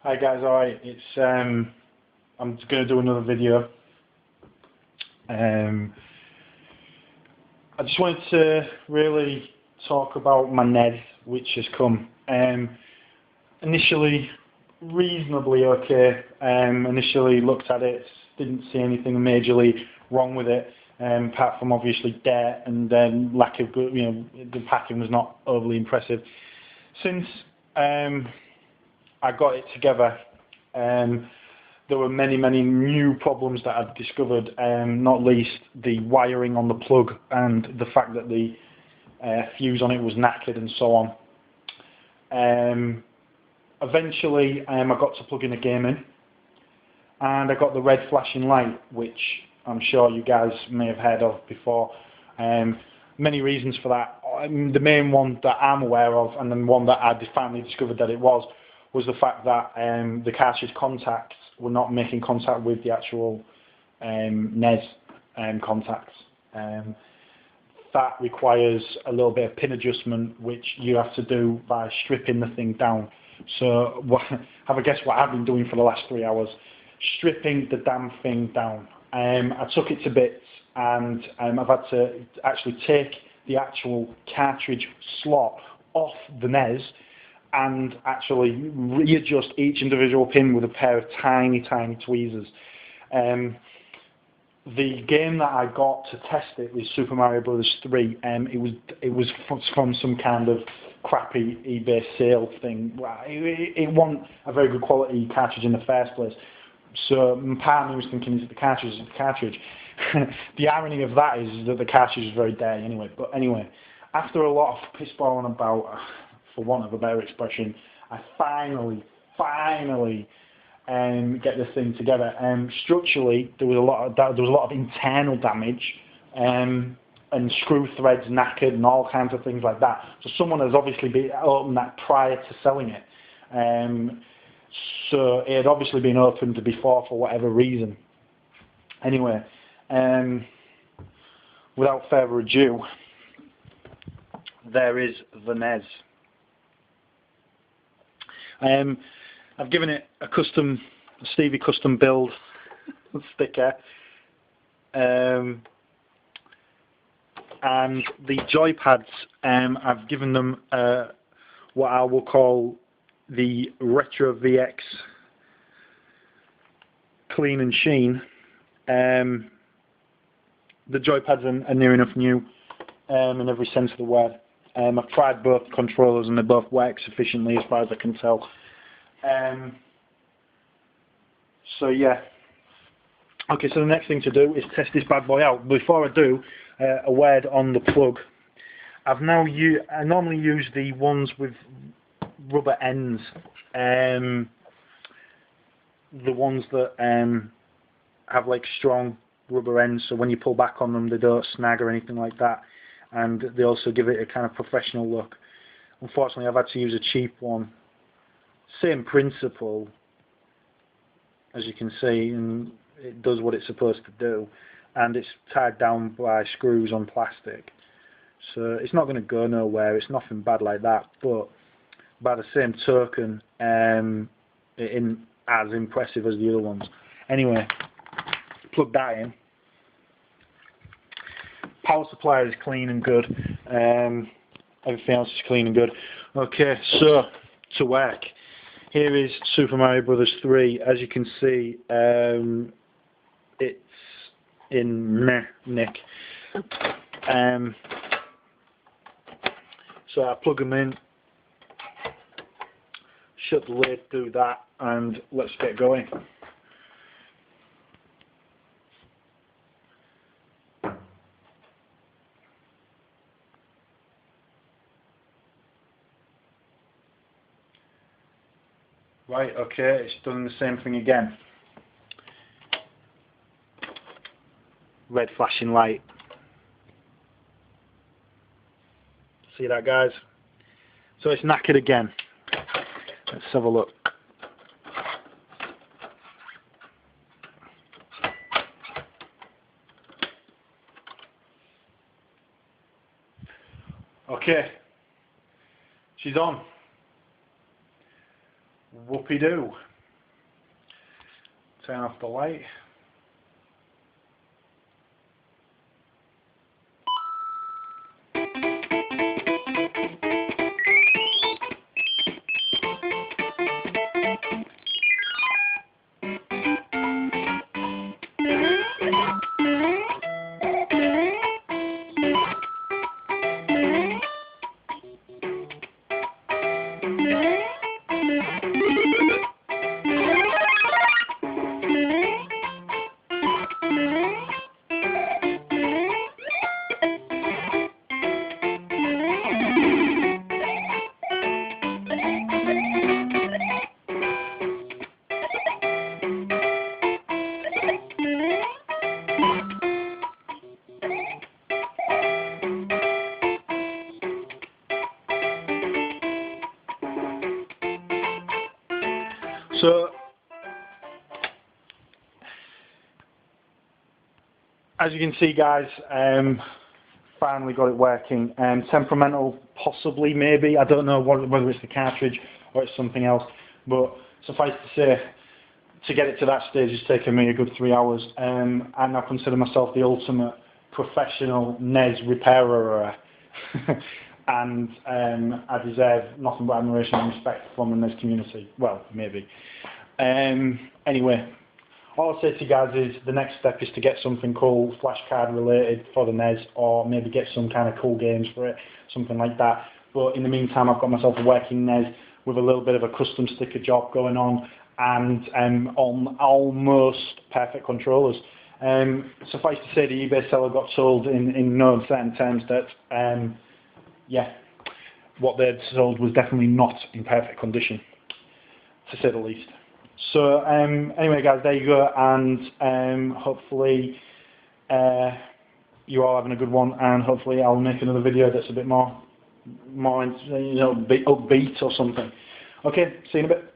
Hi guys, alright, I'm just going to do another video. I just wanted to really talk about my NES, which has come. Initially, reasonably okay. Initially looked at it, didn't see anything majorly wrong with it, apart from obviously dirt and lack of good, the packing was not overly impressive. Since I got it together, there were many new problems that I've discovered, not least the wiring on the plug and the fact that the fuse on it was knackered and so on. Eventually I got to plug in a game in, and I got the red flashing light, which I'm sure you guys may have heard of before. Many reasons for that. The main one that I'm aware of, and then one that I finally discovered that it was the fact that the cartridge contacts were not making contact with the actual NES contacts. That requires a little bit of pin adjustment, which you have to do by stripping the thing down. So have a guess what I've been doing for the last 3 hours? Stripping the damn thing down. I took it to bits, and I've had to actually take the actual cartridge slot off the NES and actually readjust each individual pin with a pair of tiny tweezers. The game that I got to test it was Super Mario Bros. 3. It was from some kind of crappy eBay sale thing. It wasn't a very good quality cartridge in the first place. So part of me was thinking, is it the cartridge? Is it the cartridge? The irony of that is that the cartridge is very dirty anyway. But anyway, after a lot of pissballing about, for want of a better expression, I finally get this thing together. Structurally, there was a lot of internal damage, and screw threads knackered and all kinds of things like that. So someone has obviously been opened that prior to selling it. So it had obviously been opened before for whatever reason. Anyway, without further ado, there is the NES. I've given it a Stevie custom build sticker, and the joypads, I've given them what I will call the Retro VX clean and sheen. The joypads are near enough new in every sense of the word. I've tried both controllers and they both work sufficiently as far as I can tell. So yeah. Okay, so the next thing to do is test this bad boy out. Before I do, a word on the plug. I normally use the ones with rubber ends, the ones that have like strong rubber ends, so when you pull back on them they don't snag or anything like that, and they also give it a kind of professional look. Unfortunately, I've had to use a cheap one. Same principle, as you can see, and it does what it's supposed to do, and it's tied down by screws on plastic, so it's not going to go nowhere. It's nothing bad like that, but by the same token, it isn't as impressive as the other ones. Anyway, plug that in. Power supply is clean and good. Everything else is clean and good. Okay, so to work. Here is Super Mario Bros. 3. As you can see, it's in nick. So I plug them in, shut the lid, do that, and let's get going. Right, okay, it's done the same thing again. Red flashing light. See that, guys? So it's knackered again. Let's have a look. Okay, she's on. Whoopie-doo. Turn off the light. So, as you can see, guys, finally got it working. Temperamental, possibly, maybe. I don't know whether it's the cartridge or it's something else. But suffice to say, to get it to that stage has taken me a good 3 hours. And I consider myself the ultimate professional NES repairer. And I deserve nothing but admiration and respect from the NES community. Well, maybe. Anyway, all I'll say to you guys is the next step is to get something cool, flashcard related for the NES, or maybe get some kind of cool games for it, something like that. But in the meantime, I've got myself a working NES with a little bit of a custom sticker job going on, and on almost perfect controllers. Suffice to say, the eBay seller got told in no uncertain terms that yeah, what they'd sold was definitely not in perfect condition, to say the least. So anyway, guys, there you go, and hopefully you're all having a good one, and hopefully I'll make another video that's a bit more upbeat or something. Okay, see you in a bit.